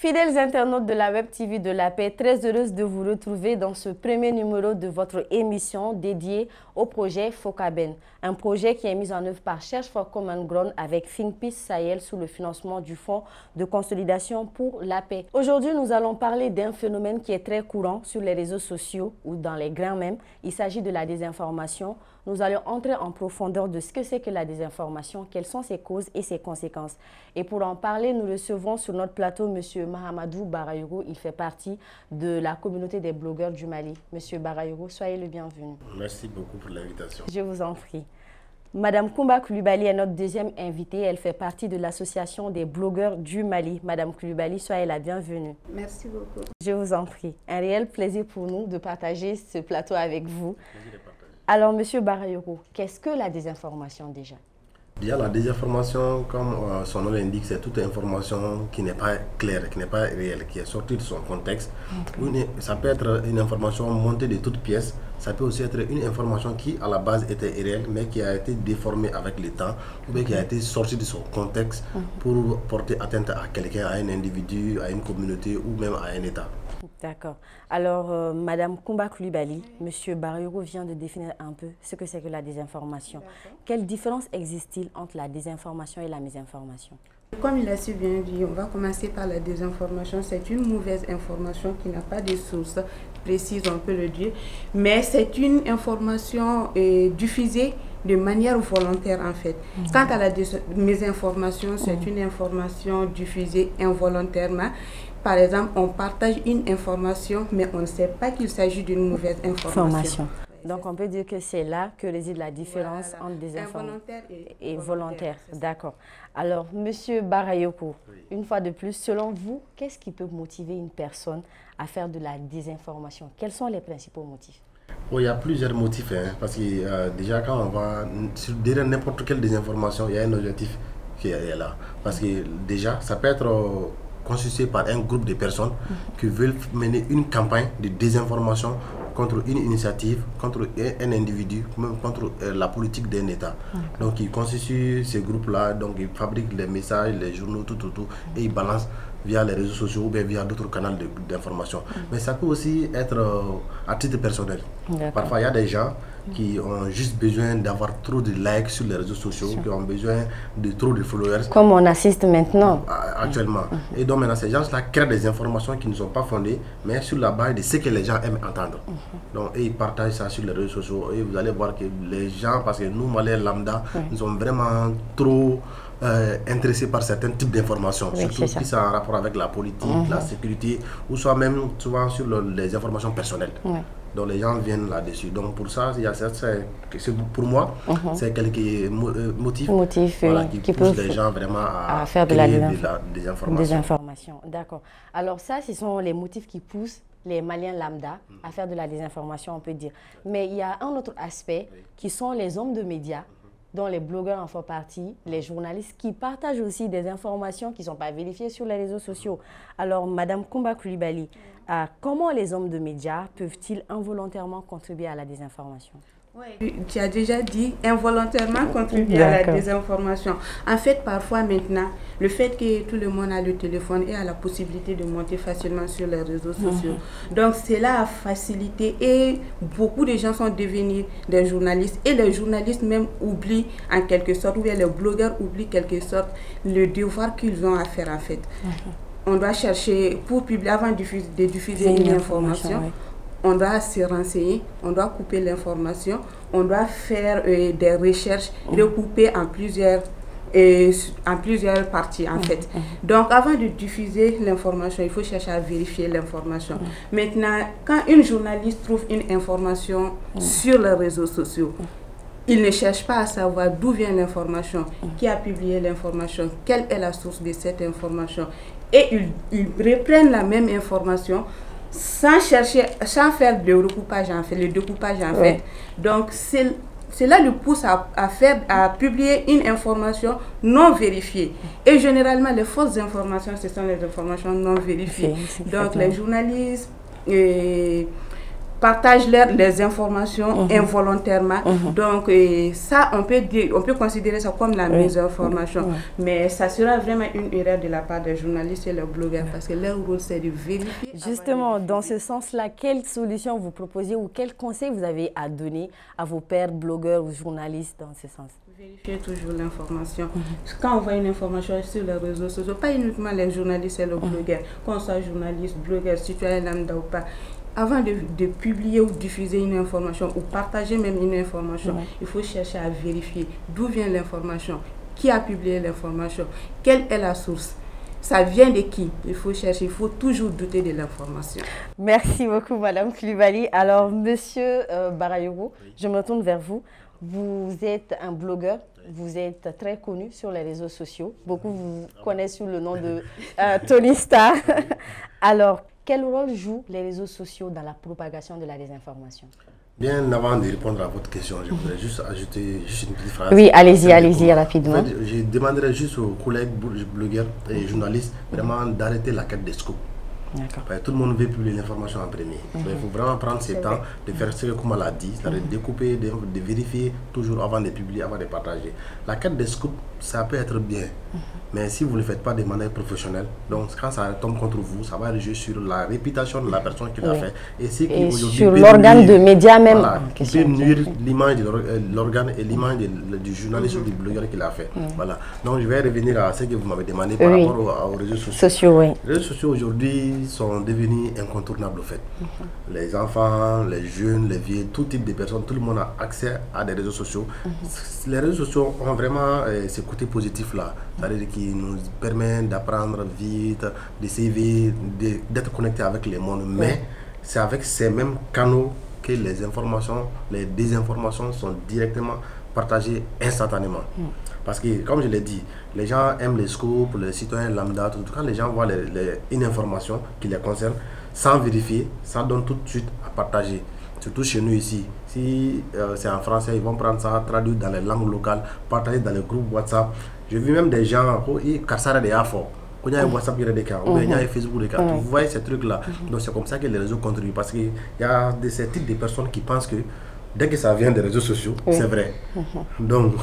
Fidèles internautes de la Web TV de la Paix, très heureuse de vous retrouver dans ce premier numéro de votre émission dédiée au projet FOCABEN, un projet qui est mis en œuvre par Search for Common Ground avec Think Peace Sahel sous le financement du Fonds de consolidation pour la paix. Aujourd'hui, nous allons parler d'un phénomène qui est très courant sur les réseaux sociaux ou dans les grands mèmes. Il s'agit de la désinformation. Nous allons entrer en profondeur de ce que c'est que la désinformation, quelles sont ses causes et ses conséquences. Et pour en parler, nous recevons sur notre plateau M. Mahamadou Barayogo. Il fait partie de la communauté des blogueurs du Mali. M. Barayogo, soyez le bienvenu. Merci beaucoup pour l'invitation. Je vous en prie. Madame Koumba Koulibaly est notre deuxième invitée. Elle fait partie de l'association des blogueurs du Mali. Madame Koulibaly, soyez la bienvenue. Merci beaucoup. Je vous en prie. Un réel plaisir pour nous de partager ce plateau avec vous. Alors, Monsieur Barayogo, qu'est-ce que la désinformation déjà? Déjà, la désinformation, comme son nom l'indique, c'est toute information qui n'est pas claire, qui n'est pas réelle, qui est sortie de son contexte. Ça peut être une information montée de toutes pièces. Ça peut aussi être une information qui, à la base, était réelle, mais qui a été déformée avec le temps, ou bien qui a été sortie de son contexte pour porter atteinte à quelqu'un, à un individu, à une communauté ou même à un État. D'accord. Alors, Madame Koumba Koulibaly, Monsieur Barayogo vient de définir un peu ce que c'est que la désinformation. Quelle différence existe-t-il entre la désinformation et la mésinformation? Comme il a si bien dit, on va commencer par la désinformation. C'est une mauvaise information qui n'a pas de source précise, on peut le dire, mais c'est une information diffusée de manière volontaire en fait. Quant à la mésinformation, c'est une information diffusée involontairement. Par exemple, on partage une information, mais on ne sait pas qu'il s'agit d'une mauvaise information. Donc, on peut dire que c'est là que réside la différence entre désinformation et volontaire. D'accord. Alors, Monsieur Barayogo, une fois de plus, selon vous, qu'est-ce qui peut motiver une personne à faire de la désinformation? Quels sont les principaux motifs? Il y a plusieurs motifs, parce que déjà, quand on va derrière n'importe quelle désinformation, il y a un objectif qui est là. Parce que déjà, ça peut être constitué par un groupe de personnes qui veulent mener une campagne de désinformation contre une initiative, contre un individu, même contre la politique d'un État. Donc ils constituent ces groupes-là, donc ils fabriquent les messages, les journaux, tout, et ils balancent via les réseaux sociaux ou bien via d'autres canaux d'information. Mais ça peut aussi être à titre personnel. Parfois, il y a des gens qui ont juste besoin d'avoir trop de likes sur les réseaux sociaux, qui ont besoin de trop de followers. Comme on assiste maintenant. Actuellement. Et donc maintenant, ces gens-là créent des informations qui ne sont pas fondées, mais sur la base de ce que les gens aiment entendre. Donc, et ils partagent ça sur les réseaux sociaux. Et vous allez voir que les gens, parce que nous, Maliens lambda, nous sommes vraiment trop intéressés par certains types d'informations, surtout qui sont en rapport avec la politique, la sécurité, ou soit même souvent sur les informations personnelles. Donc les gens viennent là-dessus. Donc pour ça, il y a pour moi, c'est quelques motifs qui poussent les gens vraiment à faire de la désinformation. D'accord. Alors ça, ce sont les motifs qui poussent les Maliens lambda à faire de la désinformation, on peut dire. Mais il y a un autre aspect qui sont les hommes de médias, dont les blogueurs en font partie, les journalistes qui partagent aussi des informations qui ne sont pas vérifiées sur les réseaux sociaux. Alors, Madame Koumba Koulibaly, comment les hommes de médias peuvent-ils involontairement contribuer à la désinformation? Tu as déjà dit involontairement contribuer à la désinformation. En fait, parfois maintenant, le fait que tout le monde a le téléphone et a la possibilité de monter facilement sur les réseaux sociaux. Donc, cela a facilité et beaucoup de gens sont devenus des journalistes. Et les journalistes même oublient en quelque sorte, ou bien les blogueurs oublient en quelque sorte le devoir qu'ils ont à faire en fait. On doit chercher, pour publier, avant de diffuser une information, on doit se renseigner, on doit couper l'information, on doit faire des recherches, recouper en plusieurs parties en fait. Donc avant de diffuser l'information, il faut chercher à vérifier l'information. Maintenant, quand une journaliste trouve une information sur les réseaux sociaux, il ne cherche pas à savoir d'où vient l'information, qui a publié l'information, quelle est la source de cette information. Et ils reprennent la même information sans chercher, sans faire le recoupage en fait, le découpage en fait. Donc cela le pousse à publier une information non vérifiée. Et généralement, les fausses informations, ce sont les informations non vérifiées. Donc les journalistes partagent les informations involontairement. Donc, ça, on peut considérer ça comme la mésinformation. Mais ça sera vraiment une erreur de la part des journalistes et les blogueurs parce que leur rôle, c'est de vérifier. Justement, dans ce sens-là, quelle solution vous proposez ou quel conseil vous avez à donner à vos pairs blogueurs ou journalistes dans ce sens? Vérifier toujours l'information. Quand on voit une information sur les réseaux sociaux, pas uniquement les journalistes et les blogueurs, qu'on soit journaliste, blogueur, citoyen lambda ou pas, avant de publier ou diffuser une information ou partager même une information, il faut chercher à vérifier d'où vient l'information, qui a publié l'information, quelle est la source. Ça vient de qui? Il faut chercher, il faut toujours douter de l'information. Merci beaucoup, Madame Coulibaly. Alors, Monsieur Barayogo, je me tourne vers vous. Vous êtes un blogueur, vous êtes très connu sur les réseaux sociaux. Beaucoup vous connaissent sous le nom de Tony Star. Alors, quel rôle jouent les réseaux sociaux dans la propagation de la désinformation? Bien avant de répondre à votre question, je voudrais juste ajouter une petite phrase. Oui, allez-y, rapidement. En fait, je demanderais juste aux collègues blogueurs et journalistes vraiment d'arrêter la quête des scoops. Tout le monde veut publier l'information en premier. Donc, il faut vraiment prendre ce temps de faire ce que Kouma l'a dit, c'est-à-dire de découper, de vérifier toujours avant de publier, avant de partager. La quête des scoops, ça peut être bien, mais si vous ne le faites pas de manière professionnelle, donc quand ça tombe contre vous, ça va jouer sur la réputation de la personne qui l'a fait. Et sur l'organe de médias même. Voilà, qui peut nuire l'image de l'organe et l'image du journaliste ou du blogueur qui l'a fait. Voilà. Donc je vais revenir à ce que vous m'avez demandé par rapport aux réseaux sociaux. Les réseaux sociaux aujourd'hui sont devenus incontournables au fait. Les enfants, les jeunes, les vieux, tout type de personnes, tout le monde a accès à des réseaux sociaux. Les réseaux sociaux ont vraiment ce côté positif là, c'est-à-dire qui nous permet d'apprendre vite, d'essayer d'être connecté avec le monde. Mais c'est avec ces mêmes canaux que les informations, les désinformations sont directement partagées instantanément. Parce que, comme je l'ai dit, les gens aiment les scoops, les citoyens lambda, tout. Quand les gens voient une information qui les concerne, sans vérifier, ça donne tout de suite à partager. Surtout chez nous ici. Si c'est en français, ils vont prendre ça, traduire dans les langues locales, partager dans les groupes WhatsApp. J'ai vu même des gens, car ça a des affaires. Quand il y a un WhatsApp, il y a des cas, ou il y a un Facebook, des cas. Vous voyez ces trucs-là. Donc c'est comme ça que les réseaux contribuent. Parce qu'il y a ce type de personnes qui pensent que dès que ça vient des réseaux sociaux, c'est vrai. Donc,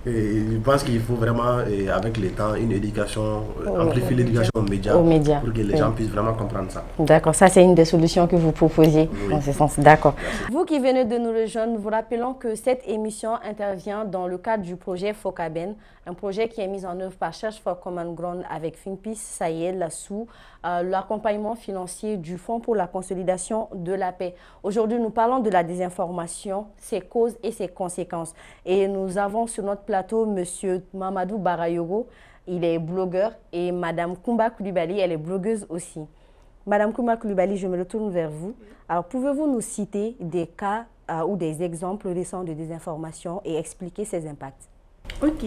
je pense qu'il faut vraiment, avec le temps, une éducation, amplifier l'éducation aux médias pour que les gens puissent vraiment comprendre ça. D'accord, ça c'est une des solutions que vous proposez dans ce sens. D'accord. Vous qui venez de nous rejoindre, nous vous rappelons que cette émission intervient dans le cadre du projet FOCABEN, un projet qui est mis en œuvre par Search for Common Ground avec FinPeace Sahel sous l'accompagnement financier du Fonds pour la consolidation de la paix. Aujourd'hui, nous parlons de la désinformation, ses causes et ses conséquences. Et nous avons sur notre plateau M. Mamadou Barayogo, il est blogueur, et Mme Koumba Coulibaly, elle est blogueuse aussi. Mme Koumba Coulibaly, je me retourne vers vous. Alors, pouvez-vous nous citer des cas ou des exemples récents de désinformation et expliquer ses impacts? Ok.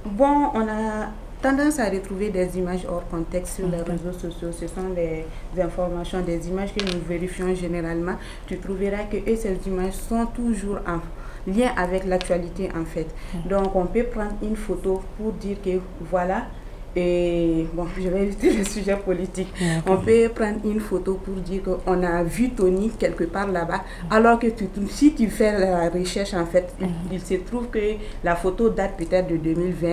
Bon, on a tendance à retrouver des images hors contexte sur les réseaux sociaux. Ce sont des informations, des images que nous vérifions généralement. Tu trouveras que ces images sont toujours en lien avec l'actualité en fait. Donc on peut prendre une photo pour dire que voilà, et bon, je vais éviter le sujet politique. On peut prendre une photo pour dire qu'on a vu Tony quelque part là-bas, alors que si tu fais la recherche en fait, il se trouve que la photo date peut-être de 2020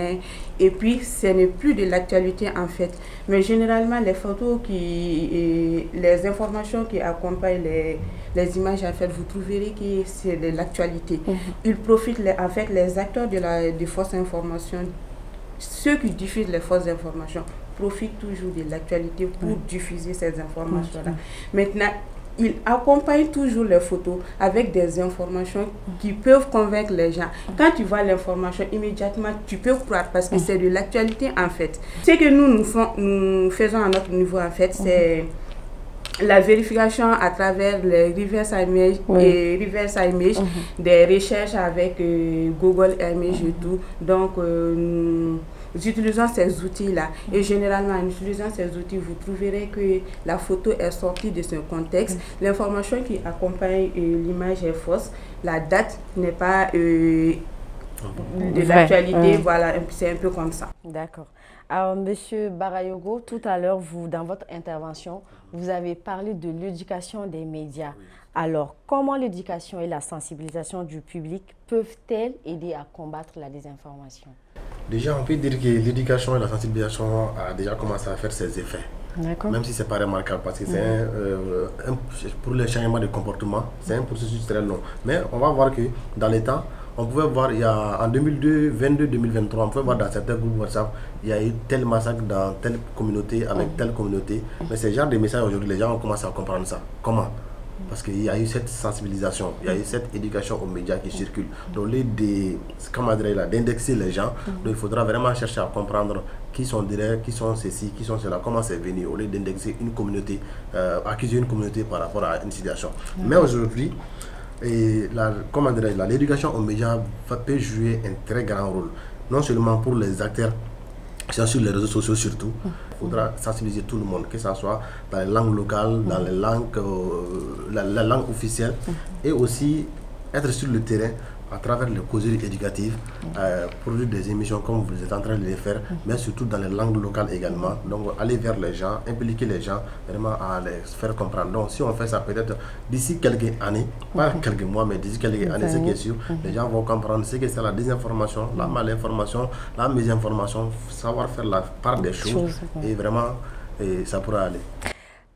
et puis ce n'est plus de l'actualité en fait. Mais généralement les photos les informations qui accompagnent les images en fait, vous trouverez que c'est de l'actualité. Ils profitent en fait, les acteurs de fausses informations. Ceux qui diffusent les fausses informations profitent toujours de l'actualité pour diffuser ces informations-là. Maintenant, ils accompagnent toujours les photos avec des informations qui peuvent convaincre les gens. Quand tu vois l'information, immédiatement, tu peux croire parce que c'est de l'actualité en fait. Ce que nous faisons à notre niveau en fait, c'est la vérification à travers les reverse image et reverse image, des recherches avec Google Image et tout. Donc nous utilisons ces outils-là. Et généralement, en utilisant ces outils, vous trouverez que la photo est sortie de ce contexte. L'information qui accompagne l'image est fausse. La date n'est pas de l'actualité. Voilà, c'est un peu comme ça. D'accord. Alors, Monsieur Barayogo, tout à l'heure, dans votre intervention, vous avez parlé de l'éducation des médias. Alors, comment l'éducation et la sensibilisation du public peuvent-elles aider à combattre la désinformation? Déjà, on peut dire que l'éducation et la sensibilisation a déjà commencé à faire ses effets. Même si ce n'est pas remarquable, parce que c'est pour le changement de comportement, c'est un processus très long. Mais on va voir que dans les temps, on pouvait voir, il y a, en 2022, 2023, on pouvait voir dans certains groupes WhatsApp, il y a eu tel massacre dans telle communauté, avec telle communauté. Mais ce genre de messages aujourd'hui, les gens ont commencé à comprendre ça. Comment? Parce qu'il y a eu cette sensibilisation, il y a eu cette éducation aux médias qui circulent. Donc, d'indexer les gens, donc il faudra vraiment chercher à comprendre qui sont derrière, qui sont ceci, qui sont cela, comment c'est venu, au lieu d'indexer une communauté, accuser une communauté par rapport à une situation. Mais aujourd'hui, l'éducation aux médias peut jouer un très grand rôle, non seulement pour les acteurs, sur les réseaux sociaux surtout. Il faudra sensibiliser tout le monde, que ce soit dans les langues locales, dans les langues, la langue officielle, et aussi être sur le terrain à travers les causeries éducatives, produire des émissions comme vous êtes en train de les faire, mais surtout dans les langues locales également. Donc aller vers les gens, impliquer les gens, vraiment à les faire comprendre. Donc si on fait ça peut-être d'ici quelques années, pas quelques mois, mais d'ici quelques années, c'est qui est sûr, les gens vont comprendre ce que c'est la désinformation, la malinformation, la mésinformation, savoir faire la part des choses, et vraiment, ça pourra aller.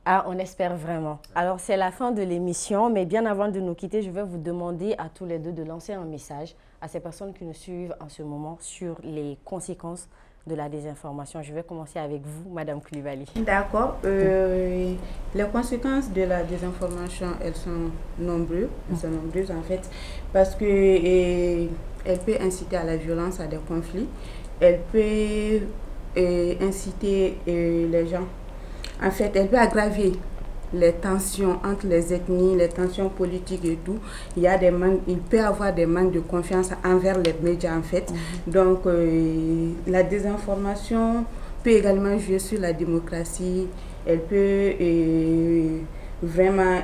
Ah, on espère vraiment. Alors, c'est la fin de l'émission, mais bien avant de nous quitter, je vais vous demander à tous les deux de lancer un message à ces personnes qui nous suivent en ce moment sur les conséquences de la désinformation. Je vais commencer avec vous, Madame Coulibaly. D'accord. Les conséquences de la désinformation, elles sont nombreuses. En fait, parce que elle peut inciter à la violence, à des conflits. Elle peut inciter les gens. En fait, elle peut aggraver les tensions entre les ethnies, les tensions politiques et tout. Il peut y avoir des manques de confiance envers les médias, en fait. Donc, la désinformation peut également jouer sur la démocratie. Elle peut vraiment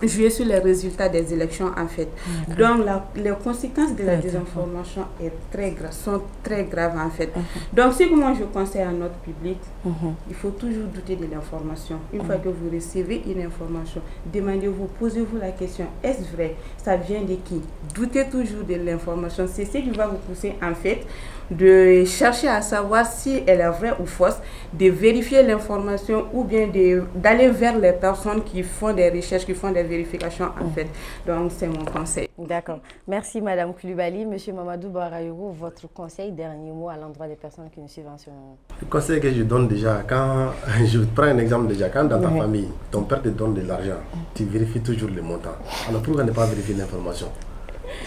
jouer sur les résultats des élections, en fait. Donc, les conséquences de la désinformation sont très graves, en fait. Donc, ce que moi je conseille à notre public, il faut toujours douter de l'information. Une fois que vous recevez une information, demandez-vous, posez-vous la question, est-ce vrai? Ça vient de qui? Doutez toujours de l'information. C'est ce qui va vous pousser, en fait, de chercher à savoir si elle est vraie ou fausse, de vérifier l'information ou bien d'aller vers les personnes qui font des recherches, qui font des vérifications, en fait. Donc, c'est mon conseil. D'accord. Merci, Madame Coulibaly. Monsieur Mamadou Barayogo, votre conseil, dernier mot à l'endroit des personnes qui nous suivent en ce moment. Le conseil que je donne déjà, quand je prends un exemple déjà, quand dans ta famille, ton père te donne de l'argent, tu vérifies toujours le montant. Alors, pourquoi ne pas vérifier l'information?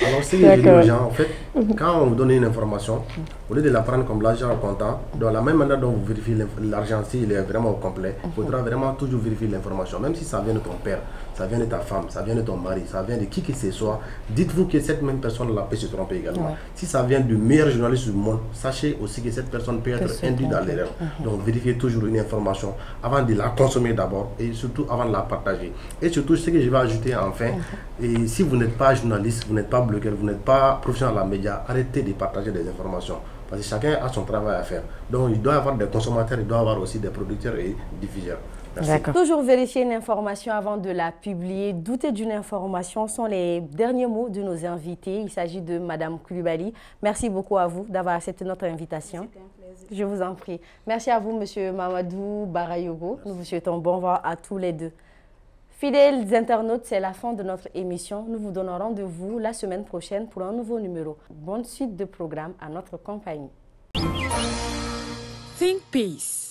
Alors, si je dis aux gens, en fait, quand on vous donne une information, au lieu de la prendre comme l'argent au comptant, dans la même manière dont vous vérifiez l'argent, s'il est vraiment au complet, il faudra vraiment toujours vérifier l'information. Même si ça vient de ton père, ça vient de ta femme, ça vient de ton mari, ça vient de qui que ce soit, dites-vous que cette même personne-là peut se tromper également. Si ça vient du meilleur journaliste du monde, sachez aussi que cette personne peut être induite dans l'erreur. Donc, vérifiez toujours une information avant de la consommer d'abord et surtout avant de la partager. Et surtout, ce que je vais ajouter enfin, et si vous n'êtes pas journaliste, vous n'êtes pas blogueur, vous n'êtes pas professionnel dans les médias, arrêtez de partager des informations. Parce que chacun a son travail à faire. Donc, il doit y avoir des consommateurs, il doit y avoir aussi des producteurs et diffuseurs. Toujours vérifier une information avant de la publier. Douter d'une information sont les derniers mots de nos invités. Il s'agit de Madame Coulibaly. Merci beaucoup à vous d'avoir accepté notre invitation. C'était un plaisir. Je vous en prie. Merci à vous, Monsieur Mamadou Barayogo. Nous vous souhaitons bon vent à tous les deux. Fidèles internautes, c'est la fin de notre émission. Nous vous donnons rendez-vous la semaine prochaine pour un nouveau numéro. Bonne suite de programme à notre compagnie. Think Peace.